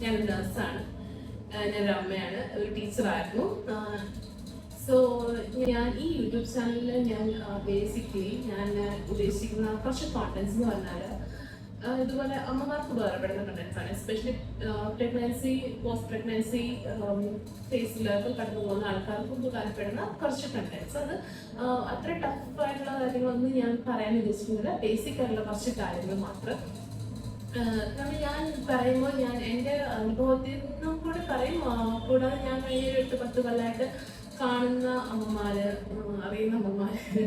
ഞാനൊരു നഴ്സാണ്, ഞാനൊരു അമ്മയാണ്, ഒരു ടീച്ചറായിരുന്നു. സോ ഞാൻ ഈ യൂട്യൂബ് ചാനലിൽ ഞാൻ ബേസിക്കലി ഞാൻ ഉദ്ദേശിക്കുന്ന കുറച്ച് കോണ്ടന്റ്സ് എന്ന് പറഞ്ഞാൽ ഇതുപോലെ അമ്മമാർക്ക് ഉപകാരപ്പെടുന്ന കണ്ടന്റ്സ് ആണ്. എസ്പെഷ്യലി പ്രഗ്നൻസി, പോസ്റ്റ് പ്രഗ്നൻസി ഫേസിലേക്ക് കടന്നു പോകുന്ന ആൾക്കാർക്ക് ഉപകാരപ്പെടുന്ന കുറച്ച് കണ്ടന്റ്സ്. അത് അത്ര ടഫായിട്ടുള്ള കാര്യങ്ങളൊന്നും ഞാൻ പറയാൻ ഉദ്ദേശിക്കുന്നില്ല, ബേസിക് ആയിട്ടുള്ള കുറച്ച് കാര്യങ്ങൾ മാത്രം. കാരണം ഞാൻ പറയുമ്പോൾ ഞാൻ എൻ്റെ അനുഭവത്തിൽ നിന്നും കൂടെ പറയും. കൂടാതെ ഞാൻ കഴിഞ്ഞ 8-10 കൊല്ലമായിട്ട് കാണുന്ന അമ്മമാര്, അറിയുന്ന അമ്മമാര്,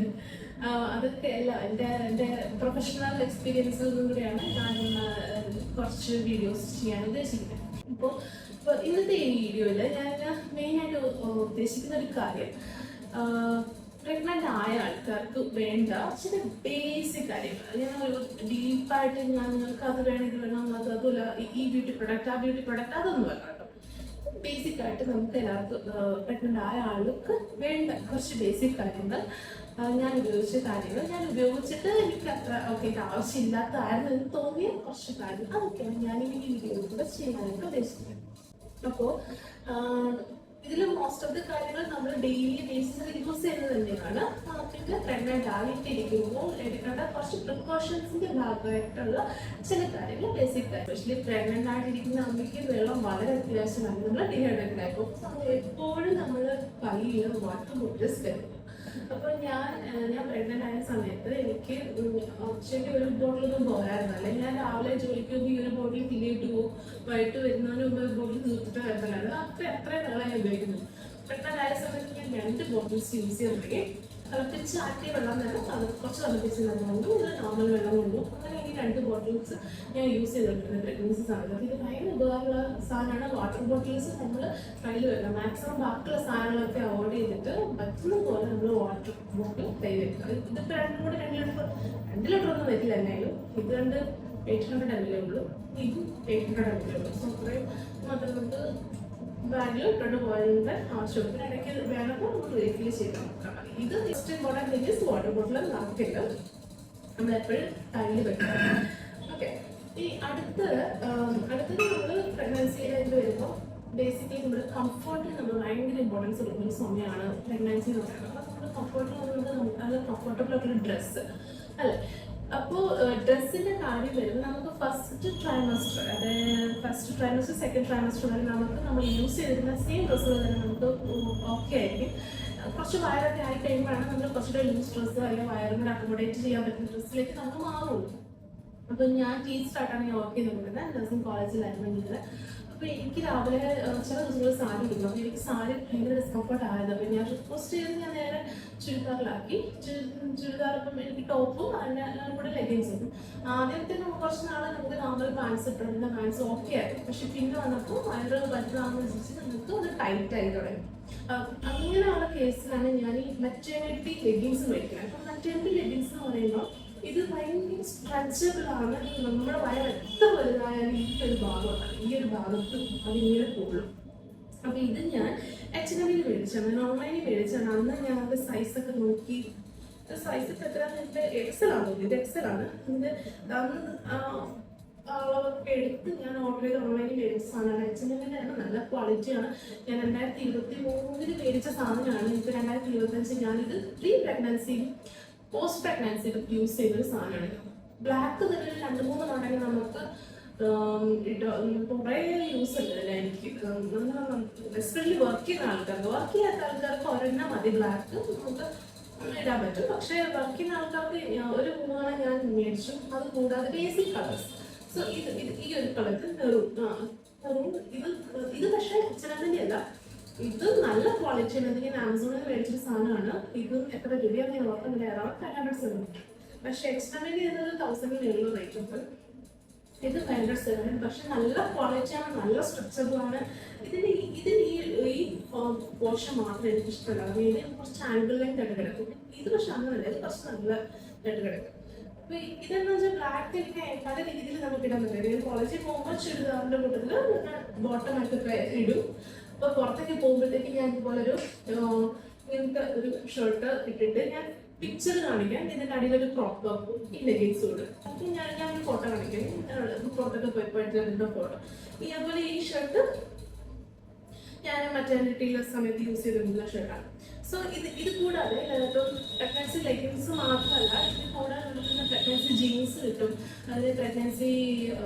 അതൊക്കെ എല്ലാം എൻ്റെ പ്രൊഫഷണൽ എക്സ്പീരിയൻസിൽ നിന്നും കൂടെയാണ് ഞാൻ കുറച്ച് വീഡിയോസ് ചെയ്യാൻ ഉദ്ദേശിക്കുന്നത്. ഇപ്പോൾ ഇന്നത്തെ ഈ വീഡിയോയിൽ ഞാൻ മെയിനായിട്ട് ഉദ്ദേശിക്കുന്ന ഒരു കാര്യം, പ്രഗ്നൻ്റ് ആയ ആൾക്കാർക്ക് വേണ്ട ചില ബേസിക് കാര്യങ്ങൾ. ഞാൻ ഒരു ഡീപ്പായിട്ട് നിങ്ങൾക്ക് അത് വേണം ഇത് വേണം അതുമല്ല ഈ ബ്യൂട്ടി പ്രൊഡക്റ്റ് ആ ബ്യൂട്ടി പ്രൊഡക്റ്റ് അതൊന്നും അല്ല കേട്ടോ. ബേസിക് ആയിട്ട് നമുക്ക് എല്ലാവർക്കും പ്രഗ്നൻ്റ് ആയ ആൾക്ക് വേണ്ട കുറച്ച് ബേസിക് കാര്യങ്ങൾ, ഞാൻ ഉപയോഗിച്ച കാര്യങ്ങൾ, ഞാൻ ഉപയോഗിച്ചിട്ട് എനിക്ക് അത്ര ഇത് ആവശ്യമില്ലാത്തതായിരുന്നു എന്ന് തോന്നിയ കുറച്ച് കാര്യങ്ങൾ, അതൊക്കെയാണ് ഞാൻ ഈ വീഡിയോയിൽ കൂടെ ചെയ്യാനായിട്ട് ഉദ്ദേശിക്കുന്നത്. അപ്പോൾ ഇതിൽ മോസ്റ്റ് ഓഫ് ദി കാര്യങ്ങൾ നമ്മൾ ഡെയിലി ബേസിസിൽ യൂസ് ചെയ്യുന്നത് തന്നെയാണ്. പിന്നെ പ്രഗ്നൻ്റ് ആയിട്ടിരിക്കുമ്പോൾ എടുക്കേണ്ട കുറച്ച് പ്രിക്കോഷൻസിന്റെ ഭാഗമായിട്ടുള്ള ചില കാര്യങ്ങൾ, ബേസിക് കാര്യം. എസ്പെഷ്യലി പ്രഗ്നൻ്റ് ആയിട്ടിരിക്കുന്ന അമ്മയ്ക്ക് വെള്ളം വളരെ അത്യാവശ്യമാണ്. നമ്മൾ ഡീഹൈഡ്രേറ്റഡ് ആയപ്പോൾ എപ്പോഴും നമ്മൾ കയ്യിൽ വാട്ടർ ബോട്ടിൽസ് കരുതും. അപ്പോൾ ഞാൻ പ്രഗ്നൻ്റ് ആയ സമയത്ത് എനിക്ക് ഉച്ചയ്ക്ക് ഒരു ബോട്ടിലൊന്നും പോരായിരുന്നു. അല്ലെങ്കിൽ ഞാൻ രാവിലെ ജോലിക്ക് ഈ ഒരു ബോട്ടിൽ ഫില്ലിട്ട് പോകും, വൈകിട്ട് വരുന്നതിന് മുമ്പ് ഒരു ബോട്ടിൽ തീർത്തിട്ട് വരുന്നതാണ്. അപ്പോൾ എത്രയും വെള്ളം ഞാൻ ഉപയോഗിക്കുന്നത്. പ്രഗ്നൻ്റ് ആയ സമയത്ത് ഞാൻ 2 ബോട്ടിൽസ് യൂസ് ചെയ്യാൻ തുടങ്ങി. തിളപ്പിച്ച് ആറ്റിയ വെള്ളം തന്നെ കുറച്ച് തിളപ്പിച്ച് കൊണ്ടു, ഇത് നോർമൽ വെള്ളം കൊണ്ടു, അങ്ങനെ ഈ 2 ബോട്ടിൽസ് ഞാൻ യൂസ് ചെയ്തിട്ടുണ്ട് പ്രഗ്നൻസി സമയത്ത്. ഇത് ഭയങ്കര ഉപകാരമുള്ള സാധനമാണ്. വാട്ടർ ബോട്ടിൽസ് നമ്മൾ കയ്യിൽ വെക്കണം. മാക്സിമം ബാക്കിയുള്ള സാധനങ്ങളൊക്കെ അവോയ്ഡ് ചെയ്തിട്ട് പറ്റുന്ന പോലെ നമ്മൾ വാട്ടർ ബോട്ടിൽ കൈ വെക്കുക. ഇതിപ്പോൾ 2 ലിറ്റർ ഒന്നും വരില്ല എന്നാലും. ഇത് 800 ml ഉള്ളൂ, ഇതും 800 ml ഉള്ളൂ. സോ അത്രയും മാത്രം നമുക്ക് ബാഗിൽ ഇട്ടുകൊണ്ട് പോയതിൻ്റെ ആവശ്യമില്ല. ഇടയ്ക്ക് വേണപ്പോൾ നമുക്ക് റീഫിൽ ചെയ്ത് നോക്കാം. ഇത് next important thing is water bottle നമുക്കില്ല, നമ്മളെപ്പോഴും കയ്യിൽ വെക്കണം. ഓക്കെ, ഈ അടുത്തത് നമ്മൾ പ്രഗ്നൻസിയിലേക്ക് വരുമ്പോൾ ബേസിക്കലി നമ്മൾ കംഫർട്ടിന് നമ്മൾ ഭയങ്കര ഇമ്പോർട്ടൻസ് കൊടുക്കുന്ന ഒരു സമയമാണ് പ്രഗ്നൻസി എന്ന് പറയുന്നത്. അപ്പോൾ നമ്മൾ കംഫർട്ട് എന്ന് പറയുന്നത് നല്ല കംഫർട്ടബിൾ ആയിട്ടുള്ള ഡ്രസ്സ് അല്ലേ. അപ്പോൾ ഡ്രസ്സിൻ്റെ കാര്യം വരുമ്പോൾ നമുക്ക് ഫസ്റ്റ് ട്രൈമസ്റ്റർ സെക്കൻഡ് ട്രൈമസ്റ്റർ വരെ നമ്മൾ യൂസ് ചെയ്തിരുന്ന സെയിം ഡ്രസ്സുകൾ തന്നെ നമുക്ക് ഓക്കെ ആയിരിക്കും. കുറച്ച് വയറൊക്കെ ആയി കഴിയുമ്പോഴാണ് നമ്മൾ കുറച്ചുകൂടെ ലൂസ് ഡ്രസ്സ് അല്ലെങ്കിൽ വയറിനെ അക്കോമഡേറ്റ് ചെയ്യാൻ പറ്റുന്ന ഡ്രസ്സിലേക്ക് നമ്മൾ മാറുള്ളൂ. അപ്പോൾ ഞാൻ ടീച്ചറായിട്ടാണ് ഞാൻ വർക്ക് ചെയ്തുകൊണ്ടിരുന്നത്, നഴ്സിംഗ് കോളേജിലായിരുന്നു. അപ്പോൾ എനിക്ക് രാവിലെ ചില ദിവസങ്ങൾ സാരി ഇടുന്നു. അപ്പോൾ എനിക്ക് സാരി ഭയങ്കര ഡിസ്കംഫർട്ട് ആയത്. അപ്പോൾ ഞാൻ റിക്വസ്റ്റ് ചെയ്ത് ഞാൻ നേരെ ചുരിദാറിലാക്കി. ചുരിദാർ ഇപ്പം എനിക്ക് ടോപ്പും അതിൻ്റെ കൂടെ ലെഗിൻസും. ആദ്യത്തെ കുറച്ച് നാൾ നമുക്ക് നോർമൽ പാൻസ് ഇട്ടിരുന്ന പാൻസ് ഓക്കെ ആയിരുന്നു. പക്ഷെ പിന്നെ വന്നപ്പോൾ വയറ് പറ്റുന്നതാണെന്നനുസരിച്ച് നമുക്ക് അത് ടൈറ്റ് ആയി തുടങ്ങി. അങ്ങനെയുള്ള കേസിലാണ് ഞാൻ ഈ മെറ്റേണിറ്റി ലെഗിൻസ് മേടിക്കുന്നത്. അപ്പം മെറ്റേണിറ്റി ലെഗിൻസ് എന്ന് പറയുമ്പോൾ ഇത് ഭയങ്കര സ്ട്രെച്ചബിൾ ആണ്. നമ്മുടെ വയർ എത്ര വലുതായാലും ഈ ഒരു ഭാഗത്ത് അതിങ്ങനെ പോകും. അപ്പോൾ ഇത് ഞാൻ H&Mയിൽ മേടിച്ചാണ്, ഓൺലൈനിൽ മേടിച്ചാണ്. അന്ന് ഞാൻ അത് സൈസൊക്കെ നോക്കി, സൈസ് എത്രയാണെന്ന് എക്സൽ ആണ്, ഇത് എക്സൽ ആണ്. ഇതിൻ്റെ അളവൊക്കെ എടുത്ത് ഞാൻ ഓർഡർ ചെയ്ത് ഓൺലൈനിൽ മേടിച്ച സാധനമാണ്. H&Mൻ്റെ ആണ്, നല്ല ക്വാളിറ്റിയാണ്. ഞാൻ 2023 മേടിച്ച സാധനമാണ്. ഇപ്പോൾ 2025 ഞാനിത് പ്രീ പ്രഗ്നൻസിയും പോസ്റ്റ് പ്രഗ്നൻസിയിൽ യൂസ് ചെയ്തൊരു സാധനമാണ്. ബ്ലാക്ക് തന്നെ 2-3 തവണ നമുക്ക് കുറേ യൂസ് ഉണ്ട് എനിക്ക്. എസ്പെഷ്യലി വർക്ക് ചെയ്യാത്ത ആൾക്കാർക്ക് ഒരെണ്ണം മതി ബ്ലാക്ക്, നമുക്ക് ഇടാൻ പറ്റും. പക്ഷേ വർക്ക് ചെയ്യുന്ന ആൾക്കാർക്ക് ഒരു 3 ഞാൻ മേടിച്ചു. അത് കൂടാതെ ബേസിക് കളേഴ്സ്. സോ ഈ ഒരു കളർ മെറൂൺ, ഇത് പക്ഷേ H&Mൻ്റെ അല്ല, ഇത് നല്ല ക്വാളിറ്റിയാണ്. ഞാൻ ആമസോണിൽ മേടിച്ചൊരു സാധനമാണ്. ഇത് എത്ര രൂപയാണ് ഞാൻ ഓർക്കുന്നില്ല, അറൗണ്ട് 570. പക്ഷേ H&Mൻ്റെ ഇതൊരു 1000 റേറ്റ് ഉണ്ട്. ഇത് 570, പക്ഷെ നല്ല ക്വാളിറ്റിയാണ്, നല്ല സ്ട്രെച്ചബിൾ ആണ്. ഇതിന് ഈ പോർഷൻ മാത്രമേ എനിക്ക് ഇഷ്ടമല്ല. ഇത് കുറച്ച് ആംഗിൾ ലൈൻ ആയിട്ട് കിടക്കും. ഇത് പക്ഷെ അങ്ങനെയല്ല, ഇത് കുറച്ച് നല്ല ആയിട്ട് കിടക്കും. അപ്പോൾ ഇതെന്ന് വെച്ചാൽ ബ്ലാക്ക് എനിക്ക് പല രീതിയിൽ നമുക്ക് ഇടാൻ പറ്റില്ല. കോളേജിൽ പോകുമ്പോൾ ചുരിദാറിൻ്റെ കൂട്ടത്തിൽ ബോട്ടമായിട്ടൊക്കെ ഇടും. അപ്പോൾ പുറത്തേക്ക് പോകുമ്പോഴത്തേക്ക് ഞാൻ ഇതുപോലൊരു ഇങ്ങനത്തെ ഒരു ഷർട്ട് ഇട്ടിട്ട് ഞാൻ പിക്ചർ കാണിക്കാൻ ഇതിൻ്റെ അടിയിൽ ഒരു ക്രോപ്പ് ടോപ്പും ഈ ലെഗിൻസും ഉണ്ട്. അപ്പം ഞാൻ ഒരു ഫോട്ടോ കാണിക്കാം, ഫോട്ടോ പോയപ്പോഴത്തെ അതിൻ്റെ ഫോട്ടോ. അതുപോലെ ഈ ഷർട്ട് ഞാൻ മെറ്റേണിറ്റിയിലെ സമയത്ത് യൂസ് ചെയ്തിട്ടുള്ള ഷർട്ടാണ്. സോ ഇത് കൂടാതെ ഇപ്പം പ്രഗ്നൻസി ലെഗിൻസ് മാത്രമല്ല, ഇത് കൂടാതെ നമുക്ക് പ്രഗ്നൻസി ജീൻസ് കിട്ടും, അതിൽ പ്രഗ്നൻസി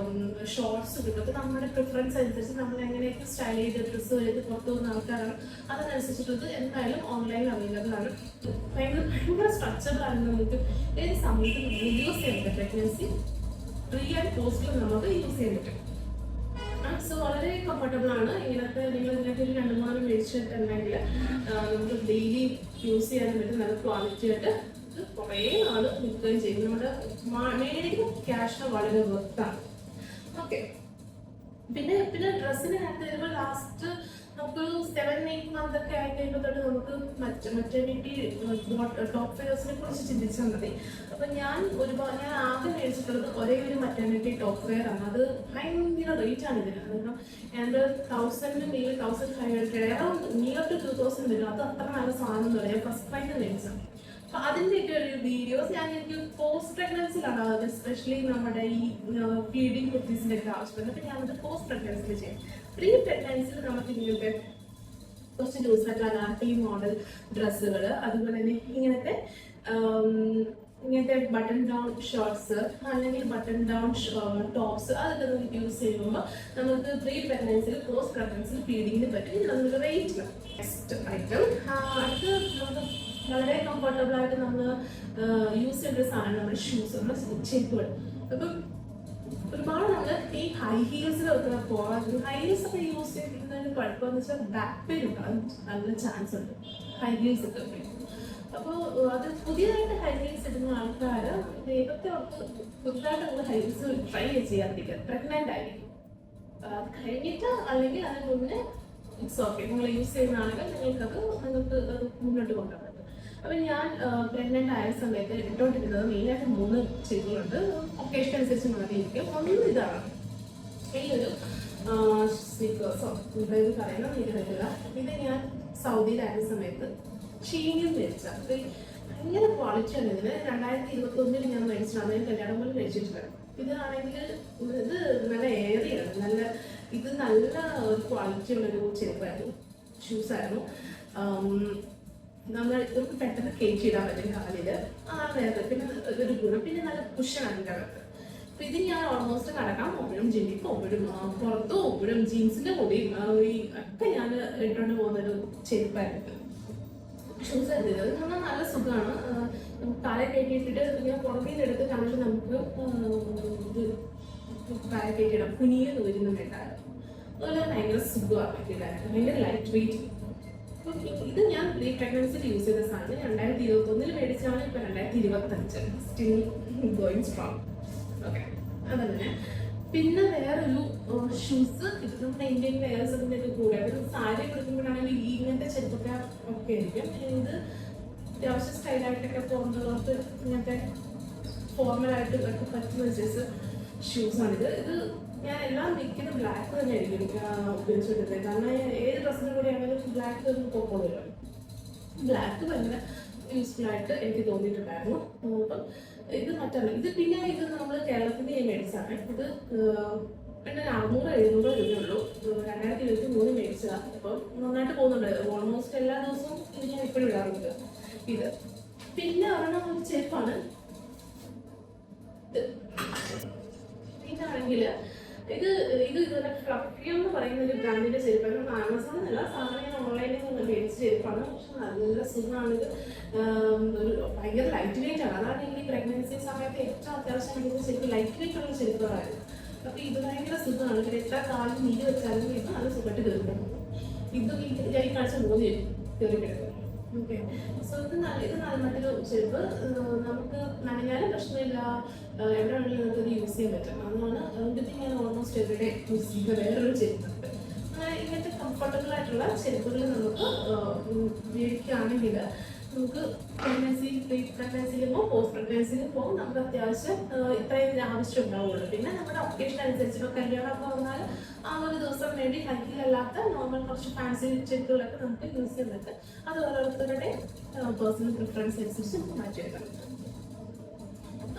ഷോർട്സ് കിട്ടും. അപ്പോൾ നമ്മുടെ പ്രിഫറൻസ് അനുസരിച്ച് നമ്മൾ എങ്ങനെയൊക്കെ സ്റ്റൈൽ ചെയ്ത് ഡ്രസ്സ് ചെയ്ത് പുറത്തു പോകുന്ന ആൾക്കാരാണ്, അതിനനുസരിച്ചിട്ടത് എന്തായാലും ഓൺലൈനിൽ അവൈലബിൾ ആണ്. ഭയങ്കര സ്ട്രക്ചറബിൾ ആണ്. നമുക്ക് ഏത് സമയത്ത് യൂസ് ചെയ്യാൻ പറ്റും. പ്രഗ്നൻസി പ്രീ ആൻഡ് പോസ്റ്റിൽ നമുക്ക് യൂസ് ചെയ്യാൻ പറ്റും. സോ വളരെ കംഫർട്ടബിൾ ആണ്. ഇങ്ങനത്തെ നിങ്ങൾ ഇതിനൊക്കെ ഒരു 2-3 മേടിച്ചിട്ടുണ്ടെങ്കിൽ നമുക്ക് ഡെയിലി യൂസ് ചെയ്യാൻ പറ്റും. നല്ല ക്വാളിറ്റി ആയിട്ട് കുറേ നാൾ നിൽക്കുകയും ചെയ്യും. നമ്മുടെ മേടിക്കുന്ന ക്യാഷിന് വളരെ വർത്താണ്. ഓക്കെ, പിന്നെ ഡ്രസ്സിനകത്ത് വരുമ്പോൾ ലാസ്റ്റ് നമുക്കൊരു 7-8 months ഒക്കെ ആയി കഴിയുമ്പോൾ തൊട്ട് നമുക്ക് മെറ്റേണിറ്റി ടോപ്പ് വെയർസിനെ കുറിച്ച് ചിന്തിച്ചാൽ മതി. അപ്പം ഞാൻ ആദ്യം മേടിച്ചിട്ടുള്ളത് ഒരേ ഒരു മെറ്റേണിറ്റി ടോപ്പ് വെയർ ആണ്. അത് ഭയങ്കര റേറ്റ് ആണ് ഇതിന്. കാരണം എൻ്റെ 1000 1500 അറൗണ്ട് നിയർ ടു 2000 വരും. അത് അത്ര നല്ല സാധനം എന്ന് പറയാം. ഫസ്റ്റ് പ്രൈസ് മേടിച്ചത്. അപ്പം അതിൻ്റെയൊക്കെ ഒരു വീഡിയോസ് എനിക്ക് പോസ്റ്റ് പ്രഗ്നൻസിലാണ്, എസ്പെഷ്യലി നമ്മുടെ ഈ ഫീഡിങ് കുട്ടീസിൻ്റെ ഒക്കെ ആവശ്യപ്പെടുന്നത്. അപ്പം ഞാനത് പോസ്റ്റ് പ്രഗ്നൻസിൽ ചെയ്യും. പ്രീ പ്രഗ്നൻസിൽ നമുക്ക് ഇങ്ങനത്തെ കുറച്ച് ലൂസായിട്ടുള്ള അനാർക്കലി മോഡൽ ഡ്രസ്സുകൾ, അതുപോലെ തന്നെ ഇങ്ങനത്തെ ബട്ടൺ ഡൗൺ ഷോർട്സ് അല്ലെങ്കിൽ ബട്ടൺ ഡൗൺ ടോപ്സ്, അതൊക്കെ നമുക്ക് യൂസ് ചെയ്യുമ്പോൾ നമുക്ക് പ്രീ പ്രഗ്നൻസിൽ പോസ്റ്റ് പ്രഗ്നൻസിൽ ഫീഡിങ്ങിന് പറ്റും. ഇത് നമുക്ക് റേറ്റ് നെക്സ്റ്റ് ഐറ്റം. അത് നമുക്ക് വളരെ കംഫർട്ടബിൾ ആയിട്ട് നമ്മൾ യൂസ് ചെയ്യുന്ന സാധനം നമ്മുടെ ഷൂസ്, നമ്മുടെ ചെരുപ്പുകൾ. അപ്പം ഒരുപാട് നമ്മൾ ഈ ഹൈ ഹീൽസിലൊക്കെ പോകാൻ, ഹൈ ഹീൽസ് ഒക്കെ യൂസ് ചെയ്യുന്നതിന് കുഴപ്പമെന്ന് വെച്ചാൽ ബാക്ക് പെയിൻ ഉണ്ടാകാൻ നല്ല ചാൻസ് ഉണ്ട് ഹൈ ഹീൽസ് ഒക്കെ. അപ്പോൾ അത് പുതിയതായിട്ട് ഹൈ ഹീൽസ് ഇടുന്ന ആൾക്കാർ ദൈവത്തെ പുതുതായിട്ട് നമ്മൾ ഹൈ ഹീൽസ് ട്രൈ ചെയ്യാതിരിക്കുക. പ്രഗ്നൻ്റ് ആയിരിക്കും അത് കഴിഞ്ഞിട്ട്, അല്ലെങ്കിൽ അതിന് മുന്നേ ഇറ്റ്സ് ഓക്കെ. നിങ്ങൾ യൂസ് ചെയ്യുന്ന ആണെങ്കിൽ നിങ്ങൾക്ക് അത് മുന്നോട്ട് കൊണ്ടുപോകാം. അപ്പം ഞാൻ പ്രഗ്നൻ്റ് ആയ സമയത്ത് ഇട്ടുകൊണ്ടിരുന്നത് മെയിനായിട്ട് 3 ചെരുപ്പുകളുണ്ട്. ഒക്കേഷൻ അനുസരിച്ച് മാറിയിരിക്കും. ഒന്ന് ഇതാണ്, ഈ ഒരു സ്നീക്കേഴ്സോ ഇത് പറയുന്നത് എനിക്ക് പറ്റില്ല. ഇത് ഞാൻ സൗദിയിലായിരുന്ന സമയത്ത് ഷീനിൽ മേടിച്ചത്. ഭയങ്കര ക്വാളിറ്റിയാണ് ഇതിന്. 2021 ഞാൻ മേടിച്ചിട്ടാണ്. ഞാൻ കല്യാണം പോലും മേടിച്ചിട്ടില്ല. ഇതാണെങ്കിൽ ഇത് നല്ല ഏറിയാണ്, ഇത് നല്ല ക്വാളിറ്റി ഉള്ളൊരു ചെരുപ്പായിരുന്നു, ഷൂസായിരുന്നു. നമുക്ക് പെട്ടെന്ന് കയറ്റിയിടാൻ പറ്റും കാലിൽ. നേരത്തെ പിന്നെ ഒരു ഗുണം, പിന്നെ നല്ല കുഷനാണ് ഇതിൻ്റെ അകത്ത്. അപ്പം ഇത് ഞാൻ ഓൾമോസ്റ്റ് കടക്കാൻ പോകുമ്പോഴും ജിമ്മിൽ പോകുമ്പോഴും പുറത്ത് പോകുമ്പോഴും ജീൻസിൻ്റെ കൂടെയും ഒക്കെ ഞാൻ ഇട്ടുകൊണ്ട് പോകുന്നൊരു ചെരുപ്പായിരുന്നു, ഷൂസ് ആയിരുന്നു. അത് പറഞ്ഞാൽ നല്ല സുഖമാണ്. കാലെ കയറ്റിയിട്ടിട്ട് ഇങ്ങനെ പുറമേ നിന്ന് എടുത്ത് കാണിച്ച് നമുക്ക് കാലെ കയറ്റിയിടാം. കുനിയെന്ന് വരുന്നു കേട്ടാൽ അതുപോലെ ഭയങ്കര സുഖമാണ് ഇടാനായിട്ട്, ഭയങ്കര ലൈറ്റ് വെയിറ്റ്. ഇത് ഞാൻ പ്രീ പ്രഗ്നൻസിൽ യൂസ് ചെയ്ത സാധനം 2021 മേടിച്ചാണ്. ഇപ്പം 2025 സ്റ്റിൽ ഗോയിങ് സ്ട്രോങ്. ഓക്കെ, അതങ്ങനെ. പിന്നെ വേറൊരു ഷൂസ്, ഇത് നമ്മുടെ ഇന്ത്യൻ വെയേഴ്സിൻ്റെ ഒക്കെ കൂടെ ഒരു സാരി കൊടുക്കുമ്പോഴാണെങ്കിൽ ഇങ്ങനത്തെ ചെരുപ്പൊക്കെ ഒക്കെ ആയിരിക്കും. ഇത് അത്യാവശ്യം സ്റ്റൈലായിട്ടൊക്കെ പോകുന്നവർക്ക് ഇങ്ങനത്തെ ഫോർമലായിട്ട് ഒക്കെ പറ്റുന്ന ഷൂസാണിത്. ഇത് ഞാൻ എല്ലാം മിക്കത് ബ്ലാക്ക് തന്നെ ആയിരിക്കും ഉപയോഗിച്ചുകൊണ്ടിരുന്നത്. കാരണം ഏത് ഡ്രസ്സിൻ്റെ കൂടെ ആണെങ്കിലും ബ്ലാക്ക് ഒരു പോക്കോളല്ലോ. ബ്ലാക്ക് ഭയങ്കര യൂസ്ഫുൾ ആയിട്ട് എനിക്ക് തോന്നിയിട്ടുണ്ടായിരുന്നു. അപ്പം ഇത് മറ്റല്ല. പിന്നെ ഇത് നമ്മൾ കേരളത്തിൽ നിന്ന് മേടിച്ചാണ്. ഇത് പിന്നെ 600-700 രൂപയുള്ളൂ. 2023 മേടിച്ചതാണ്. അപ്പം നന്നായിട്ട് പോകുന്നുണ്ട്. ഓൾമോസ്റ്റ് എല്ലാ ദിവസവും ഇത് ഞാൻ ഇപ്പോഴും ഇടാറുണ്ട്. ഇത് പിന്നെ ഒരെണ്ണം ഒരു ചെരുപ്പാണ്. ഇതാണെങ്കിൽ ഇതുപോലെ ഫ്ലഫി എന്ന് പറയുന്ന ഒരു ബ്രാൻഡിന്റെ ചെരുപ്പാണ്. ആമസോണിലല്ല, സാധാരണ ഓൺലൈനിൽ നിന്ന് മേടിച്ച ചെരുപ്പാണ്. പക്ഷെ നല്ല സുഖമാണ്. ഇത് ഒരു ഭയങ്കര ലൈറ്റ് വെയിറ്റ് ആണ്. അതാണ് ഈ പ്രഗ്നൻസി സമയത്ത് ഏറ്റവും അത്യാവശ്യം വേണ്ടുന്ന ചെരുപ്പ് ലൈറ്റ് വെയിറ്റ് ഉള്ള ചെരുപ്പുകളായിരുന്നു. അപ്പോൾ ഇത് ഭയങ്കര സുഖമാണ്. ഇത് എത്ര കാലം നീര് വെച്ചാലും ഇത് നല്ല സുഖമായിട്ട് കയറിക്കണം. ഇത് ഈ കാഴ്ച 3 കയറി കിടക്കും. ഓക്കെ, സോ ഇത് മറ്റൊരു ചെരുപ്പ്. നമുക്ക് നനഞ്ഞാലും പ്രശ്നമില്ല, എവിടെ വേണമെങ്കിലും നമുക്കത് യൂസ് ചെയ്യാൻ പറ്റും. അതുകൊണ്ട് ഞാൻ ഓൾമോസ്റ്റ് എവരിഡേ യൂസ് ചെയ്യുന്ന വേറൊരു ചെരുപ്പുണ്ട്. ഇങ്ങനത്തെ കംഫർട്ടബിൾ ആയിട്ടുള്ള ചെരുപ്പുകൾ നമുക്ക് ഉപയോഗിക്കുകയാണെങ്കിൽ നമുക്ക് പ്രഗ്നൻസിയിലും പോസ്റ്റ് പ്രഗ്നൻസിയിലും പോകും. നമുക്ക് അത്യാവശ്യം ഇത്രയും ആവശ്യം ഉണ്ടാവുള്ളൂ. പിന്നെ നമ്മുടെ ഒക്കേഷൻ അനുസരിച്ച് ഇപ്പോൾ കല്യാണമൊക്കെ വന്നാൽ ആ ഒരു ദിവസം വേണ്ടി ഹൈക്കിലല്ലാത്ത നോർമൽ കുറച്ച് ഫാൻസി ചെക്കുകളൊക്കെ നമുക്ക് യൂസ് ചെയ്യുന്നുണ്ട്. അത് ഓരോരുത്തരുടെ പേഴ്സണൽ പ്രിഫറൻസ് അനുസരിച്ച് മാറ്റിയെടുക്കാം.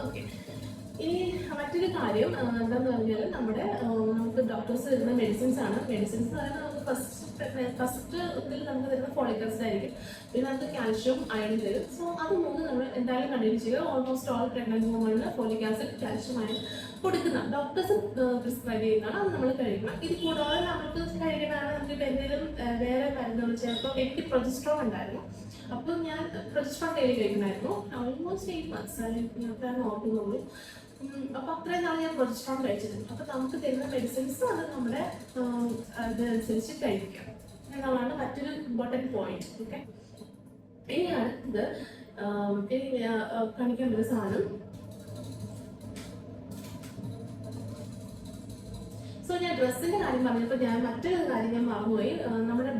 ഓക്കെ, ഇനി മറ്റൊരു കാര്യം എന്താണെന്ന് പറഞ്ഞാൽ നമുക്ക് ഡോക്ടേഴ്സ് തരുന്ന മെഡിസിൻസ് ആണ്. മെഡിസിൻസ് എന്ന് പറയുന്നത് നമുക്ക് ഫസ്റ്റ് ഇതിൽ നമുക്ക് തരുന്ന ഫോളിക് ആസിഡ് ആയിരിക്കും. പിന്നെ നമുക്ക് കാൽഷ്യം അയൺ തരും. സോ അത് മൂന്ന് നമ്മൾ എന്തായാലും കണ്ടിന്യൂ ചെയ്യുക. ഓൾമോസ്റ്റ് ഓൾ പ്രഗ്നന്റ് വുമണിന് ഫോളിക് ആസിഡ് കാൽഷ്യം അയൺ കൊടുക്കുന്ന ഡോക്ടേഴ്സ് പ്രിസ്ക്രൈബ് ചെയ്യുന്നതാണ്. അത് നമ്മൾ കഴിക്കണം. ഇത് കൂടാതെ നമുക്ക് കഴിക്കണമെങ്കിൽ നമുക്ക് എന്തെങ്കിലും വേറെ മരുന്നുകൾ ചിലപ്പോൾ എനിക്ക് പ്രൊജസ്ട്രോൺ ഉണ്ടായിരുന്നു. അപ്പോൾ ഞാൻ പ്രൊജസ്ട്രോൺ ഡെയിലി കഴിക്കണമായിരുന്നു. ഓൾമോസ്റ്റ് 8 months ഞാൻ നോക്കുന്നുള്ളൂ. അപ്പോൾ അത്രയും നാൾ ഞാൻ പ്രൊജസ്ട്രോൺ കഴിച്ചിട്ടുണ്ട്. അപ്പോൾ നമുക്ക് തരുന്ന മെഡിസിൻസ് അത് നമ്മുടെ അതനുസരിച്ച് കഴിക്കാം എന്നുള്ളതാണ് മറ്റൊരു ഇമ്പോർട്ടൻറ്റ് പോയിന്റ്. ഓക്കെ, ഇനി അടുത്തത് കാണിക്കേണ്ട ഒരു സാധനം. സോ ഞാൻ ഡ്രസ്സിന്റെ കാര്യം പറഞ്ഞപ്പോൾ ഞാൻ മറ്റൊരു കാര്യം ഞാൻ മറന്നുപോയി. നമ്മുടെ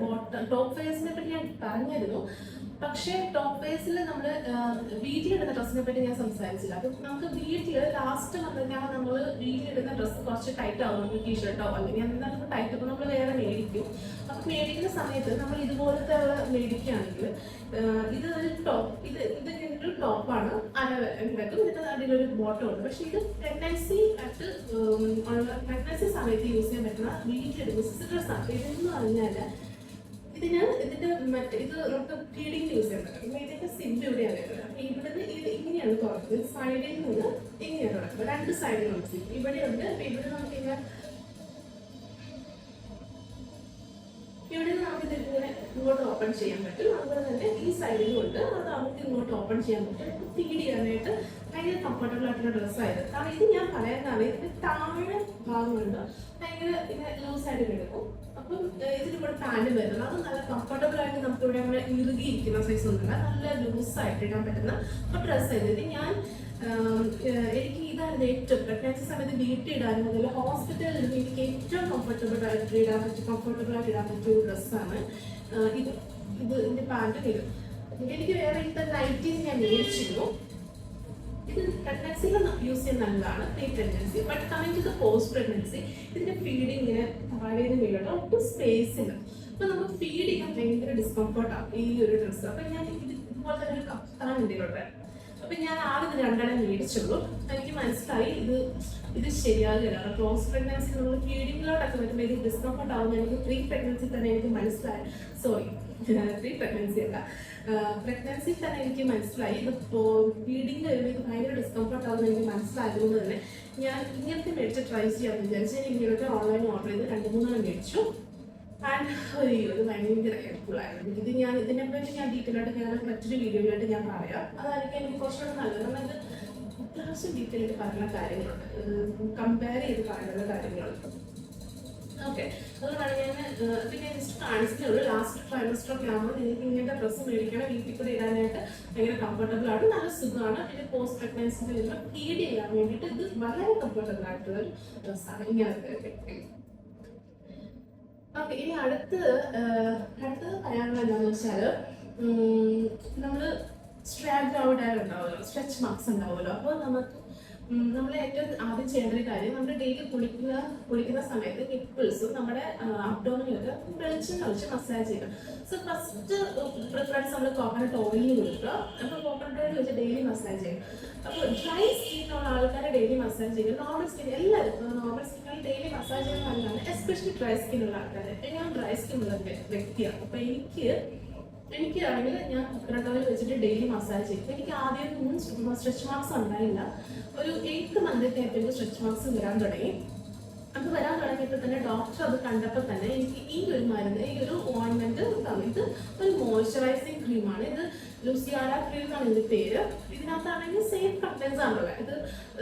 ടോപ്പ് വെയർസിനെ പറ്റി ഞാൻ പറഞ്ഞിരുന്നു. പക്ഷേ ടോപ്പ് വെയർസിൽ നമ്മൾ വീട്ടിലിടുന്ന ഡ്രസ്സിനെ പറ്റി ഞാൻ സംസാരിച്ചില്ല. അപ്പം നമുക്ക് വീട്ടിൽ ലാസ്റ്റ് പറഞ്ഞാൽ നമ്മൾ വീട്ടിലിടുന്ന ഡ്രസ്സ് കുറച്ച് ടൈറ്റ് ആവും. നമുക്ക് ടീഷർട്ടോ അല്ലെങ്കിൽ എന്താണ് ടൈറ്റ് അപ്പോൾ നമ്മൾ വേറെ മേടിക്കും. അപ്പം മേടിക്കുന്ന സമയത്ത് നമ്മൾ ഇതുപോലത്തെ മേടിക്കുകയാണെങ്കിൽ ഇത് ഒരു ടോപ്പ്, ഇതൊക്കെ ഒരു ടോപ്പാണ് അരവരക്കും. ഇതിൻ്റെ അടിയിലൊരു ബോട്ടം ഉണ്ട്. പക്ഷേ ഇത് പ്രഗ്നൻസി സമയത്ത് യൂസ് ചെയ്യാൻ പറ്റുന്ന വീട്ടിലിടുന്ന ഡ്രസ്സാണ്. ഇതെന്ന് പറഞ്ഞാൽ ഇതിന്റെ ഇത് നമുക്ക് ഫീഡിങ് യൂസ് ചെയ്യാൻ പറ്റും. ഇതിന്റെ സിബ് ഇവിടെയാണ് വരുന്നത്. അപ്പൊ ഇവിടുന്ന് ഇത് ഇങ്ങനെയാണ് തുറക്കുന്നത്. സൈഡിൽ നിന്ന് ഇങ്ങനെയാണ് തുറക്കുന്നത്. 2 സൈഡിലുണ്ട് സിബ്. ഇവിടെ ഉണ്ട്. അപ്പൊ ഇവിടെ നമുക്ക് ഇവിടെ നമുക്ക് ഇതിങ്ങനെ ഇങ്ങോട്ട് ഓപ്പൺ ചെയ്യാൻ പറ്റും. അതുപോലെ തന്നെ ഈ സൈഡിലും ഉണ്ട്. അത് നമുക്ക് ഇങ്ങോട്ട് ഓപ്പൺ ചെയ്യാൻ പറ്റും. ഫീഡ് ചെയ്യാനായിട്ട് ഭയങ്കര കംഫർട്ടബിൾ ആയിട്ടുള്ള ഡ്രസ്സായത്. കാരണം ഇത് ഞാൻ പറയാൻ കാരണം ഇതിന്റെ താഴെ ഭാഗമുണ്ട് ഭയങ്കര ഇങ്ങനെ ലൂസായിട്ട് കിടക്കും. അപ്പം ഇതിന് കൂടെ പാൻറ് വരുന്നത് അത് നല്ല കംഫർട്ടബിൾ ആയിട്ട് നമുക്ക് ഇവിടെ അങ്ങനെ ഇറുകിയിരിക്കുന്ന സൈസ് ഒന്നുമില്ല. നല്ല ലൂസായിട്ട് ഇടാൻ പറ്റുന്ന ഒരു ഡ്രസ്സായിരുന്നു ഇത്. എനിക്ക് ഇതായിരുന്നു ഏറ്റവും പ്രഗ്നൻസി സമയത്ത് വീട്ടിൽ ഇടാനും അതുപോലെ ഹോസ്പിറ്റലിൽ എനിക്ക് ഏറ്റവും കംഫർട്ടബിൾ ആയിട്ട് ഇടാൻ പറ്റിയ ഒരു ഡ്രസ്സാണ് ഇത്. ഇതിന്റെ പാൻറ്റും ഇത് എനിക്ക് വേറെ ഇന്നത്തെ നൈറ്റീസ് ഞാൻ മേടിച്ചിരുന്നു. ഇത് പ്രഗ്നൻസിയിൽ യൂസ് ചെയ്യുന്ന നല്ലതാണ്, pre pregnancy. But coming to the post pregnancy ഇതിന്റെ ഫീഡിങ് ഇങ്ങനെ താഴേന്ന് വീഴോട്ടോ ഒട്ടും സ്പേസ് ഇല്ല. അപ്പൊ നമുക്ക് ഫീഡ് ചെയ്യാൻ ഭയങ്കര ഡിസ്കംഫർട്ടാണ് ഈ ഒരു ഡ്രസ്സ്. അപ്പൊ ഞാൻ ഇതുപോലെ തന്നെ ഒരു കപ്താൻ ഇതിലോട്ടെ. അപ്പൊ ഞാൻ ആദ്യം 2 എണ്ണം മേടിച്ചുള്ളൂ. എനിക്ക് മനസ്സിലായി ഇത് ശരിയാകില്ല. പോസ്റ്റ് പ്രഗ്നൻസി നമ്മൾ ഫീഡിങ്ങിലോട്ടൊക്കെ വരുമ്പോൾ ഇത് ഡിസ്കംഫർട്ട് ആവുന്ന എനിക്ക് പ്രീ പ്രഗ്നൻസി തന്നെ എനിക്ക് മനസ്സിലായി. പ്രീ പ്രഗ്നൻസി അല്ല, പ്രഗ്നൻസി തന്നെ എനിക്ക് മനസ്സിലായി. ഇത് ഫീഡിങ് വരുമ്പോൾ ഇത് ഭയങ്കര ഡിസ്കംഫർട്ട് ആവുന്ന എനിക്ക് മനസ്സിലായതുകൊണ്ട് തന്നെ ഞാൻ ഇങ്ങനത്തെ മേടിച്ച് ട്രൈ ചെയ്യാമെന്ന് വിചാരിച്ചു. ഞാൻ ഇങ്ങനത്തെ ഓൺലൈൻ ഓർഡർ ചെയ്ത് 2-3 എണ്ണം മേടിച്ചു. ആൻഡ് ഇത് ഭയങ്കര ഹെൽപ്ഫുൾ ആയിരുന്നു. ഇതിനെപ്പറ്റി ഞാൻ ഡീറ്റെയിൽ ആയിട്ട് മറ്റൊരു വീഡിയോയിലായിട്ട് ഞാൻ പറയാം. അതായിരിക്കും എനിക്ക് കുറച്ചുകൂടെ നല്ലത്. കാരണം ഇത് അത്യാവശ്യം ഡീറ്റെയിൽ ആയിട്ട് പറയുന്ന കാര്യങ്ങളുണ്ട്, കമ്പയർ ചെയ്ത് പറയുന്ന കാര്യങ്ങളുണ്ട്. ഓക്കെ, അതുകൊണ്ടാണ് ഞാൻ പിന്നെ ജസ്റ്റ് കാണിച്ചിട്ടുള്ളൂ. ലാസ്റ്റ് ട്രൈമസ്റ്റർ ഒക്കെ ആകുമ്പോൾ നിങ്ങൾക്ക് ഇങ്ങനത്തെ ഡ്രസ്സ് മേടിക്കണം. വീട്ടിൽ കൂടെ ഇടാനായിട്ട് ഭയങ്കര കംഫർട്ടബിൾ ആണ്, നല്ല സുഖമാണ്. പിന്നെ പോസ്റ്റ് പ്രഗ്നൻസി വരുമ്പോൾ ഫീഡ് ചെയ്യാൻ വേണ്ടിയിട്ട് ഇത് വളരെ കംഫർട്ടബിൾ ആയിട്ടുള്ള ഒരു ഡ്രസ്സാണ് ഇങ്ങനത്തെ. ഓക്കെ, ഇനി അടുത്തത് പറയാനുള്ളത് എന്താണെന്ന് വെച്ചാൽ നമ്മൾ സ്ട്രാപ്പ് ഔട്ട് ഉണ്ടാവുമല്ലോ, സ്ട്രെച്ച് മാർക്സ് ഉണ്ടാവുമല്ലോ. അപ്പോൾ നമ്മൾ ഏറ്റവും ആദ്യം ചെയ്യേണ്ട ഒരു കാര്യം, നമ്മൾ ഡെയിലി കുളിക്കുന്ന സമയത്ത് നിപ്പിൾസും നമ്മുടെ അബ്ഡോമിനൊക്കെ വെളിച്ചെണ്ണ ഒഴിച്ച് മസാജ് ചെയ്യണം. സോ ഫസ്റ്റ് പ്രിഫറൻസ് നമ്മൾ കോക്കനട്ട് ഓയിൽ കൊടുക്കുക. അപ്പോൾ കോക്കനട്ട് ഓയിൽ വെച്ച് ഡെയിലി മസാജ് ചെയ്യും. അപ്പോൾ ഡ്രൈ സ്കിന്നുള്ള ആൾക്കാരെ ഡെയിലി മസാജ് ചെയ്യും. നോർമൽ സ്കിൻ എല്ലാവരും നോർമൽ സ്കിന്നിൽ ഡെയിലി മസാജ് ചെയ്യുന്ന നല്ലതാണ്, എസ്പെഷ്യലി ഡ്രൈ സ്കിന്നുള്ള ആൾക്കാർ. ഞാൻ ഡ്രൈ സ്കിന്നുള്ള വ്യക്തിയാണ്. അപ്പോൾ എനിക്കാണെങ്കിൽ ഞാൻ കോക്കനട്ട് ഓയിൽ വെച്ചിട്ട് ഡെയിലി മസാജ് ചെയ്യും. എനിക്ക് ആദ്യമൊന്നും സ്ട്രെച്ച് മാർക്സ് ഉണ്ടായില്ല. ഒരു 8th month ആയപ്പോൾ സ്ട്രെച്ച് മാർക്സ് വരാൻ തുടങ്ങി. അത് വരാൻ തുടങ്ങിയപ്പോൾ തന്നെ ഡോക്ടർ അത് കണ്ടപ്പോൾ തന്നെ എനിക്ക് ഈ ഒരു മരുന്ന്, ഈ ഒരു ഓയിൻമെന്റ് തന്നു. ഇത് ഒരു മോയ്സ്ചറൈസിങ് ക്രീമാണ്. ഇത് ലൂസിയാന ക്രീം എന്നാണ് ഇതിന്റെ പേര്. ഇതിനകത്താണെങ്കിൽ സേഫ് കണ്ടന്റ്സ് ആണുള്ളത്. ഇത്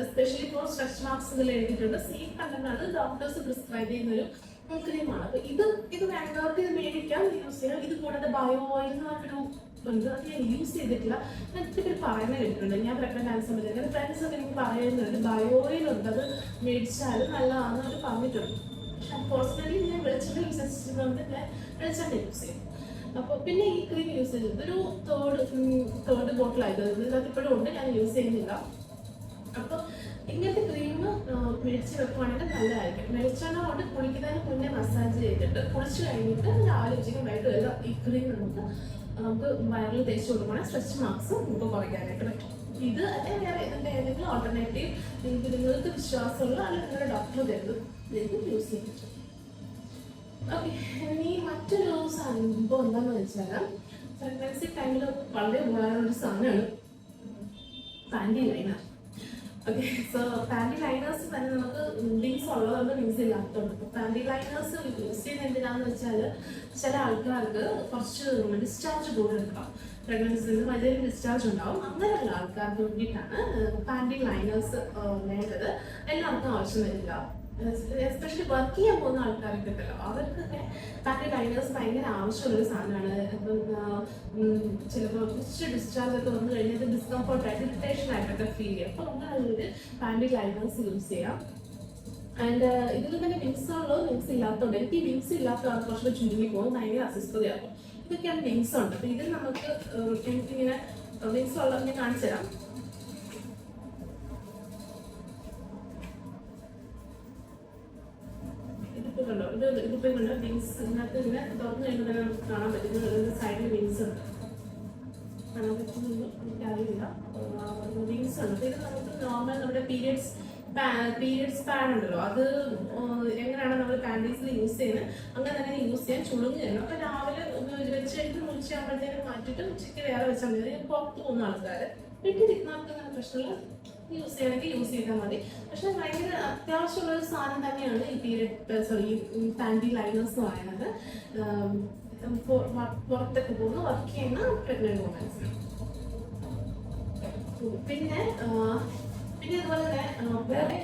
എസ്പെഷ്യലി ഫോർ സ്ട്രെച്ച് മാർക്സ് ഇതിൽ എഴുതിയിട്ടുണ്ട്. സേഫ് കണ്ടന്റ് ആണ്, ഡോക്ടേഴ്സ് പ്രിസ്ക്രൈബ് ചെയ്യുന്ന ഒരു ക്രീമാണ്. അപ്പൊ ഇത് വേണ്ടവർക്ക് ഇത് മേടിക്കാം, യൂസ് ചെയ്യാം. ഇത് കൂടാതെ ബയോ ഓയിൽ എന്ന് പറഞ്ഞൊരു ഉണ്ട്, അത് ഞാൻ യൂസ് ചെയ്തിട്ടില്ല. ഞാൻ ഇത്തിരി പറയുന്നത് കേട്ടിട്ടുണ്ട്. ഞാൻ പ്രഗ്നന്റ് ആയ സമയത്ത് എൻ്റെ ഫ്രണ്ട്സ് ഒക്കെ എനിക്ക് പറയുന്നുണ്ട് ബയോ ഓയിൽ ഉണ്ട്, അത് മേടിച്ചാലും നല്ലതാണെന്ന് അവർ പറഞ്ഞിട്ടുണ്ട്. പക്ഷെ പേഴ്സണലി ഞാൻ വെളിച്ചെണ്ണ യൂസ് ചെയ്തിട്ടുണ്ട്. ഞാൻ വെളിച്ചെണ്ണ യൂസ് ചെയ്യും. അപ്പോൾ പിന്നെ ഈ ക്രീം യൂസ് ചെയ്തത് ഇതൊരു തേർഡ് ബോട്ടിലായത്, ഇതിനകത്ത് ഇപ്പോഴും ഉണ്ട്, ഞാൻ യൂസ് ചെയ്യുന്നില്ല. അപ്പോൾ ഇങ്ങനത്തെ ക്രീം മേടിച്ച് വെക്കുവാണെങ്കിൽ നല്ലതായിരിക്കും. വെളിച്ചെണ്ണ കൊണ്ട് കുളിക്കുന്നതിന് മുന്നേ മസാജ് ചെയ്തിട്ട് കുളിച്ച് കഴിഞ്ഞിട്ട് രാവിലെ ഉച്ചയ്ക്ക് വൈകിട്ട് വരെ ഈ ക്രീം നമുക്ക് വയറിൽ തേച്ച് കൊടുക്കുകയാണെങ്കിൽ സ്ട്രെച്ച് മാർക്സ് നമുക്ക് കുറയ്ക്കാനായിട്ട് പറ്റും. ഇത് അല്ലെങ്കിൽ വേറെ ഇതിൻ്റെ ഏതെങ്കിലും ഓൾട്ടർനേറ്റീവ് നിങ്ങൾക്ക് വിശ്വാസമുള്ള അല്ലെങ്കിൽ നിങ്ങളുടെ ഡോക്ടർ തരുന്നത് യൂസ് ചെയ്യാൻ പറ്റും. ഓക്കെ, ഇനി മറ്റൊരു സംഭവം എന്താണെന്ന് വെച്ചാൽ പ്രഗ്നൻസി ടൈമിൽ വളരെ ഉപകാരമുള്ള സാധനമാണ് panty liner. Okay, so panty liners തന്നെ നമുക്ക് വിങ്സ് ഉള്ളതുകൊണ്ട് വിങ്സ് ഇല്ലാത്തതുണ്ട്. അപ്പോൾ പാൻറ്റി ലൈനേഴ്സ് യൂസ് ചെയ്യുന്നത് എന്തിനാന്ന് വെച്ചാൽ ചില ആൾക്കാർക്ക് കുറച്ച് ഡിസ്ചാർജ് കൂടുതൽ ഉണ്ടാവും, പ്രഗ്നൻസിയിൽ വലിയൊരു ഡിസ്ചാർജ് ഉണ്ടാവും. അങ്ങനെയുള്ള ആൾക്കാർക്ക് വേണ്ടിയിട്ടാണ് പാൻറ്റി ലൈനേഴ്സ് വേണ്ടത്. എല്ലാവർക്കും ആവശ്യം വരില്ല, എസ്പെഷ്യലി വർക്ക് ചെയ്യാൻ പോകുന്ന ആൾക്കാരൊക്കെ ഉണ്ടല്ലോ, അവർക്കൊക്കെ പാൻറ്റി ലൈനേഴ്സ് ഭയങ്കര ആവശ്യമുള്ളൊരു സാധനമാണ്. ഇപ്പം ചിലപ്പോൾ കുറച്ച് ഡിസ്ചാർജ് ഒക്കെ വന്നു കഴിഞ്ഞാൽ ഡിസ്കംഫർട്ടായിട്ട് ഇറിറ്റേഷൻ ആയിട്ടൊക്കെ ഫീൽ ചെയ്യും. അപ്പോൾ അങ്ങനെയുള്ളൊരു പാൻറ്റി ലൈനേഴ്സ് യൂസ് ചെയ്യാം. ആൻഡ് ഇതിൽ തന്നെ വിങ്സ് ഉള്ളോ വിങ്സ് ഇല്ലാത്തതുകൊണ്ട്, എനിക്ക് വിങ്സ് ഇല്ലാത്ത കുറച്ചുകൂടെ ചുരുങ്ങി പോകും, ഭയങ്കര അസ്വസ്ഥതയാകും. ഇതൊക്കെയാണ് വിങ്സ് ഉണ്ട്. അപ്പോൾ ഇതിൽ നമുക്ക് എനിക്കിങ്ങനെ വിങ്സ് ഉള്ളത് ഞാൻ കാണിച്ചു തരാം. ഇതിപ്പോ കണ്ടോ വിങ്സ് ഇതിനകത്ത് ഇങ്ങനെ തുറന്നു കഴിയുമ്പോൾ തന്നെ നമുക്ക് കാണാൻ പറ്റും. സൈഡിൽ വിങ്സ് ഉണ്ട്, കാണാൻ പറ്റുന്നൊന്നും എനിക്കറിയില്ല. വിങ്സ് ഉണ്ട്. ഇത് നമുക്ക് നോർമൽ നമ്മുടെ പീരിയഡ്സ് പാഡ് ഉണ്ടല്ലോ, അത് എങ്ങനെയാണ് നമ്മൾ പാൻറ്റീസിൽ യൂസ് ചെയ്യുന്നത് അങ്ങനെ തന്നെ യൂസ് ചെയ്യാൻ ചുളുങ്ങി തരണം. അപ്പോൾ രാവിലെ വെച്ച് കഴിഞ്ഞിട്ട് ഉച്ചയാകുമ്പോഴത്തേനും മാറ്റിയിട്ട് ഉച്ചയ്ക്ക് വേറെ വെച്ചാൽ മതി. പുറത്ത് പോകുന്ന ആൾക്കാർ വീട്ടിലിരിക്കുന്ന ആൾക്കാർ പ്രശ്നമില്ല, യൂസ് ചെയ്യണമെങ്കിൽ യൂസ് ചെയ്താൽ മതി. പക്ഷെ ഭയങ്കര അത്യാവശ്യമുള്ളൊരു സാധനം തന്നെയാണ് ഈ ഈ പാൻറ്റി ലൈനേഴ്സ് എന്ന് പറയുന്നത്. പുറത്തൊക്കെ പോകുന്ന വർക്ക് ചെയ്യുന്ന പ്രഗ്നന്റ് വുമൻസിന്. പിന്നെ അതുപോലെ തന്നെ വേറെ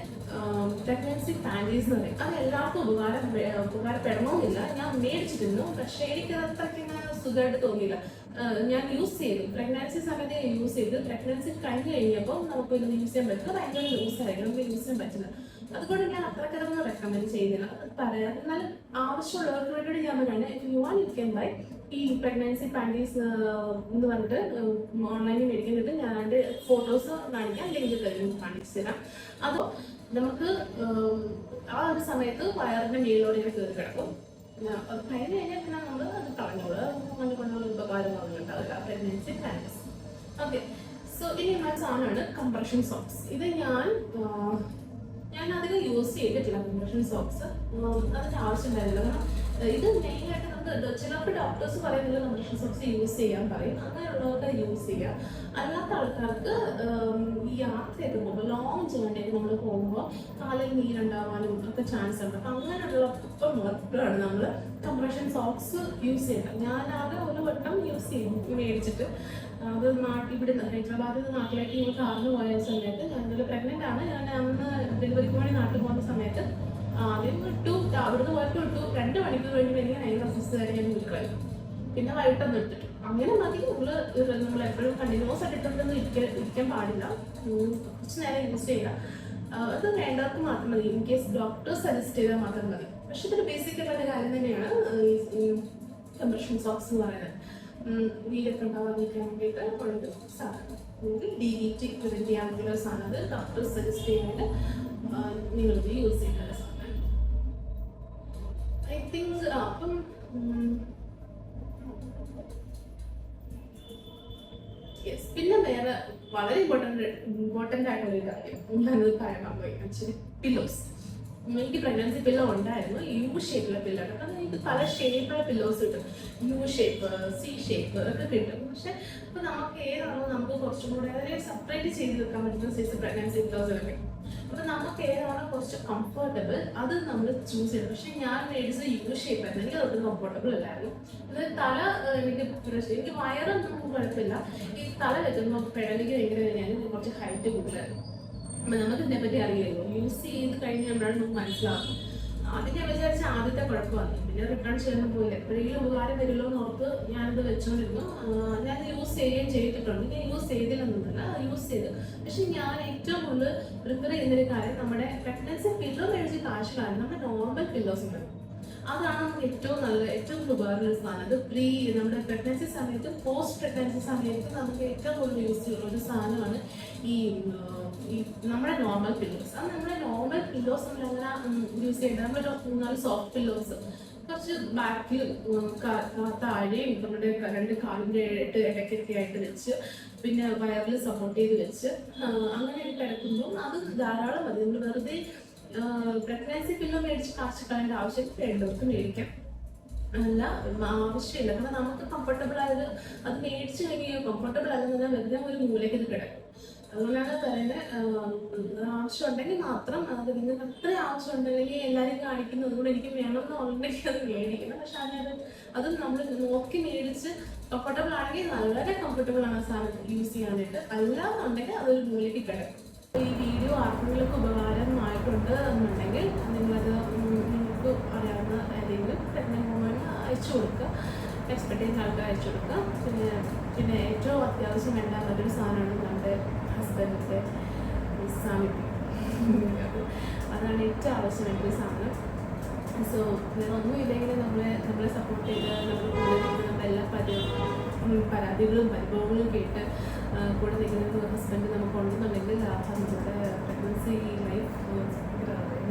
പ്രഗ്നൻസി പാൻറ്റീസ് എന്ന് പറയും, അത് എല്ലാവർക്കും ഉപകാരപ്പെടണമെന്നില്ല. ഞാൻ മേടിച്ചിരുന്നു, പക്ഷേ എനിക്കത് അത്രയ്ക്ക് ഇങ്ങനെ സുഖമായിട്ട് തോന്നിയില്ല. ഞാൻ യൂസ് ചെയ്തു, പ്രഗ്നൻസി സമയത്ത് യൂസ് ചെയ്ത്, പ്രഗ്നൻസി കഴിഞ്ഞ് കഴിഞ്ഞപ്പോൾ നമുക്ക് ഇത് യൂസ് ചെയ്യാൻ പറ്റില്ല, ഭയങ്കര ലൂസായിരിക്കും, നമുക്ക് യൂസ് ചെയ്യാൻ പറ്റില്ല. അതുകൊണ്ട് ഞാൻ അത്രക്കതൊന്നും റെക്കമെൻഡ് ചെയ്യുന്നില്ല. പറയാം, എന്നാലും ആവശ്യമുള്ളവർക്ക് വേണ്ടി ഞാൻ പറയുന്നത് if you want you can buy ഈ പ്രഗ്നൻസി പാൻറ്റീസ് എന്ന് പറഞ്ഞിട്ട് ഓൺലൈനിൽ മേടിക്കുന്നുണ്ട്. ഞാൻ അതിൻ്റെ ഫോട്ടോസ് കാണിക്കാം, ലിങ്ക് കാണിച്ചു തരാം. അതോ നമുക്ക് ആ ഒരു സമയത്ത് വയറിൻ്റെ മേലോടെ ഇങ്ങനെ കയറി കിടക്കും. അത് കഴിഞ്ഞ് കഴിഞ്ഞാൽ പിന്നെ നമ്മൾ അത് കളഞ്ഞോളൂ, കൊണ്ടുള്ള ഉപകാരങ്ങളൊന്നും ഉണ്ടാവില്ല പ്രഗ്നൻസി പാൻറ്റീസ്. ഓക്കെ, സോ ഇനി മറ്റു സാധനമാണ് കംപ്രഷൻ സോക്സ്. ഇത് ഞാൻ അധികം യൂസ് ചെയ്തിട്ടില്ല കംപ്രഷൻ സോക്സ്, അതിന് ആവശ്യം ഉണ്ടായിരുന്നില്ല. കാരണം ഇത് മെയിനായിട്ട് നമുക്ക് ചിലപ്പോൾ ഡോക്ടേഴ്സ് പറയുന്നില്ല കംപ്രഷൻ സോക്സ് യൂസ് ചെയ്യാൻ പറയും, അങ്ങനെയുള്ളവർക്ക് യൂസ് ചെയ്യാം. അല്ലാത്ത ആൾക്കാർക്ക് ഈ യാത്രയൊക്കെ പോകുമ്പോൾ ലോങ് ജേർണിയൊക്കെ നമ്മൾ പോകുമ്പോൾ കാലിൽ നീരുണ്ടാവാനും ഒക്കെ ചാൻസ് ഉണ്ട്. അപ്പം അങ്ങനെയുള്ളപ്പം മാത്രമാണ് നമ്മൾ കംപ്രഷൻ സോക്സ് യൂസ് ചെയ്യേണ്ടത്. ഞാനാകെ ഒരു വട്ടം യൂസ് ചെയ്യും മേടിച്ചിട്ട്. അത് ഇവിടെ ഹൈദരാബാദിൽ നിന്ന് നാട്ടിലേക്ക് ഞങ്ങൾ കാറിന് പോയ സമയത്ത്, ഞാനൊരു പ്രഗ്നൻ്റ് ആണ്, ഞാൻ അന്ന് ഡെലിവറിക്ക് വേണ്ടി നാട്ടിൽ പോകുന്ന സമയത്ത് ആദ്യം അവിടുന്ന് പോയിട്ട് 2 മണിക്കൂർ കഴിഞ്ഞ് എനിക്ക് ഭയങ്കര അസ്വസ്ഥതയായിട്ട് ഞാൻ നിൽക്കുമായിരുന്നു. പിന്നെ വൈകിട്ടൊന്നും ഇട്ടിട്ട് അങ്ങനെ മതി. നമ്മൾ എപ്പോഴും കണ്ടിന്യൂസ് ആയിട്ട് ഇട്ടിട്ടൊന്നും ഇരിക്കാൻ പാടില്ല, കുറച്ച് നേരം യൂസ് ചെയ്യുക. അത് വേണ്ടവർക്ക് മാത്രം മതി, ഇൻ കേസ് ഡോക്ടർ സജസ്റ്റ് ചെയ്താൽ മാത്രം മതി. പക്ഷെ ഇതൊരു ബേസിക് ആയിട്ടുള്ള കാര്യം തന്നെയാണ് ഈ കംപ്രഷൻ സോക്സ് എന്ന് പറയുന്നത്. നീരൊക്കെ ഉണ്ടാവാതിരിക്കാൻ വേണ്ടിയിട്ട് ഉള്ളൊരു സാധനം. DVT പ്രിവെൻറ്റ് ചെയ്യാനുള്ള സാധനം, അത് ഡോക്ടർ സജസ്റ്റ് ചെയ്യുന്നത് നിങ്ങൾക്ക് യൂസ് ചെയ്യേണ്ട സാധനം. ഐ തിങ്ക് അപ്പം യെസ്. പിന്നെ വേറെ വളരെ ഇമ്പോർട്ടൻ്റ് ആയിട്ടുള്ളൊരു കാര്യം ഞാനത് പറയാൻ പോയി, ആക്ച്വലി പില്ലോസ്. എനിക്ക് പ്രഗ്നൻസി പില്ലോ ഉണ്ടായിരുന്നു, യു ഷേപ്പിലുള്ള പില്ലോ. അപ്പം എനിക്ക് പല ഷേപ്പുള്ള പില്ലോസ് കിട്ടും, യു ഷേപ്പ്, C ഷേപ്പ് ഒക്കെ കിട്ടും. പക്ഷെ അപ്പോൾ നമുക്ക് ഏതാണോ നമുക്ക് കുറച്ചും കൂടെ അതായത് സെപ്പറേറ്റ് ചെയ്ത് വെക്കാൻ പറ്റുന്ന സൈസ് പ്രഗ്നൻസി പില്ലോസൊക്കെ. അപ്പം നമുക്ക് ഏതാണോ കുറച്ച് കംഫർട്ടബിൾ അത് നമ്മൾ ചൂസ് ചെയ്തു. പക്ഷെ ഞാൻ മേടിച്ചത് യു ഷേപ്പ് ആയിരുന്നു, എനിക്ക് അതൊട്ടും കംഫർട്ടബിൾ അല്ലായിരുന്നു. അത് തല എനിക്ക് വയറൊന്നും കുഴപ്പമില്ല, ഈ തല വെക്കുമ്പോൾ പെടലിക്ക് ഭയങ്കര ഞാൻ കുറച്ച് ഹൈറ്റ് കൂടുതലായിരുന്നു. അപ്പം നമുക്ക് ഇതിനെപ്പറ്റി അറിയില്ലല്ലോ, യൂസ് ചെയ്ത് കഴിഞ്ഞ് നമ്മളാണ് നമുക്ക് മനസ്സിലാവും. ആദ്യം ഞാൻ വിചാരിച്ച ആദ്യത്തെ കുഴപ്പമാണ്, പിന്നെ റിട്ടേൺ ചെയ്യാൻ പോയില്ല. എപ്പോഴെങ്കിലും ഉപകാരം വരുമല്ലോ എന്ന് ഓർത്ത് ഞാനിത് വെച്ചുകൊണ്ടിരുന്നു. ഞാൻ യൂസ് ചെയ്യുകയും ചെയ്തിട്ടുണ്ട്, ഞാൻ യൂസ് ചെയ്തില്ലെന്നല്ല, യൂസ് ചെയ്തു. പക്ഷെ ഞാൻ ഏറ്റവും കൂടുതൽ പ്രിഫർ ചെയ്യുന്നൊരു കാര്യം നമ്മുടെ പ്രഗ്നൻസി പില്ലോ മേടിച്ച് കാശ് കാരണം നമ്മുടെ നോർമൽ പില്ലോസ് ഉണ്ട്. അതാണ് നമുക്ക് ഏറ്റവും ഉപകാരമുള്ള സാധനം. അത് നമ്മുടെ പ്രഗ്നൻസി സമയത്ത് പോസ്റ്റ് പ്രഗ്നൻസി സമയത്ത് നമുക്ക് ഏറ്റവും കൂടുതൽ യൂസ് ചെയ്യുന്ന ഒരു സാധനമാണ് ഈ നമ്മുടെ നോർമൽ പില്ലോസ്. അത് നമ്മുടെ നോർമൽ പില്ലോസ് നമ്മൾ അങ്ങനെ യൂസ് ചെയ്യേണ്ടത്. നമ്മുടെ 3-4 സോഫ്റ്റ് പില്ലോസ് കുറച്ച് ബാക്കിൽ താഴെയും നമ്മുടെ 2 കാലിൻ്റെ ഇടയ്ക്കൊക്കെ ആയിട്ട് വെച്ച് പിന്നെ വയറിൽ സപ്പോർട്ട് ചെയ്ത് വെച്ച് അങ്ങനെ കിടക്കുമ്പോൾ അത് ധാരാളം മതി. നമ്മൾ വെറുതെ പ്രഗ്നൻസി പില്ലോ മേടിച്ച് കാശ് കളയേണ്ട ആവശ്യം വേണ്ടവർക്ക് മേടിക്കാം, അല്ല ആവശ്യമില്ല. കാരണം നമുക്ക് കംഫർട്ടബിൾ ആയത് അത് മേടിച്ച് കഴിഞ്ഞാൽ കംഫർട്ടബിൾ ആകുന്നത് വെറുതെ ഒരു മൂലയ്ക്ക് ഇത് കിടക്കും. അതുകൊണ്ടാണ് പറയുന്നത് ആവശ്യം ഉണ്ടെങ്കിൽ മാത്രം, അത് നിങ്ങൾക്ക് അത്ര ആവശ്യം ഉണ്ടെങ്കിൽ എല്ലാവരും കാണിക്കുന്നത് അതുകൊണ്ട് എനിക്ക് വേണമെന്നുണ്ടെങ്കിൽ അത് മേടിക്കണം. പക്ഷെ അത് നമ്മൾ നോക്കി മേടിച്ച് കംഫർട്ടബിൾ ആണെങ്കിൽ വളരെ കംഫർട്ടബിൾ ആണ് ആ സാധനം യൂസ് ചെയ്യാനായിട്ട്. അല്ലാന്നുണ്ടെങ്കിൽ അതൊരു മൂലയ്ക്ക് കിടക്കും. ഈ വീഡിയോ ആർക്കെങ്കിലും ഉപകാരമായിട്ടുണ്ട് എന്നുണ്ടെങ്കിൽ നിങ്ങളത് നിങ്ങൾക്ക് അറിയാവുന്ന ഏതെങ്കിലും പ്രഗ്നന്റ് വുമൺ അയച്ചു കൊടുക്കുക, എക്സ്പെക്ട് ചെയ്യുന്ന ആൾക്ക് അയച്ചു കൊടുക്കുക. പിന്നെ ഏറ്റവും അത്യാവശ്യം വേണ്ട നല്ലൊരു സാധനമാണ് നമ്മുടെ ഹസ്ബൻഡിൻ്റെ സാമീപ്യം. അതാണ് ഏറ്റവും ആവശ്യമായിട്ടൊരു സാധനം. സോ ഒന്നും ഇല്ലെങ്കിൽ നമ്മളെ സപ്പോർട്ട് ചെയ്ത് നമ്മുടെ എല്ലാ പരാതികളും പരിഭവങ്ങളും കേട്ട് കൂടെ നിൽക്കുന്ന ഹസ്ബൻഡ് നമുക്ക് ഉണ്ടെന്നുണ്ടെങ്കിൽ നമ്മുടെ പ്രഗ്നൻസി ലൈഫ്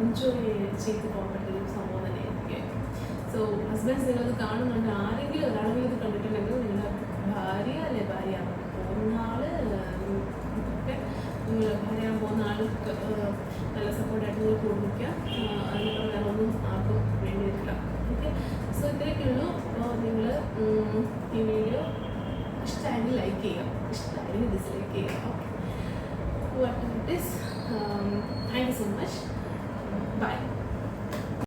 എൻജോയ് ചെയ്ത് പോകാൻ പറ്റുന്ന സംഭവം തന്നെ ആയിരിക്കും. സോ ഹസ്ബൻഡ്സ് നിങ്ങളത് കാണുന്നുണ്ട്, ആരെങ്കിലും ഒരാളെങ്കിലും ഇത് കണ്ടിട്ടുണ്ടെങ്കിൽ നിങ്ങളുടെ ഭാര്യ അല്ലെ ഭാര്യ പോകുന്ന ആള് ഇതൊക്കെ നിങ്ങൾ ഭാര്യയാൻ പോകുന്ന ആൾക്ക് നല്ല സപ്പോർട്ടായിട്ട് നിങ്ങൾ കൊടുക്കുക. അതിനൊപ്പം വേറൊന്നും ആർക്കും വേണ്ടി വരില്ല. ഓക്കെ, സോ ഇത്രയൊക്കെയുള്ളൂ. അപ്പോൾ നിങ്ങൾ ഈ വീഡിയോ ഇഷ്ടമായെങ്കിൽ ലൈക്ക് ചെയ്യുക, ഇഷ്ടമായെങ്കിൽ ഡിസ്ലൈക്ക് ചെയ്യുക. Okay, what it is. Thank you so much. By.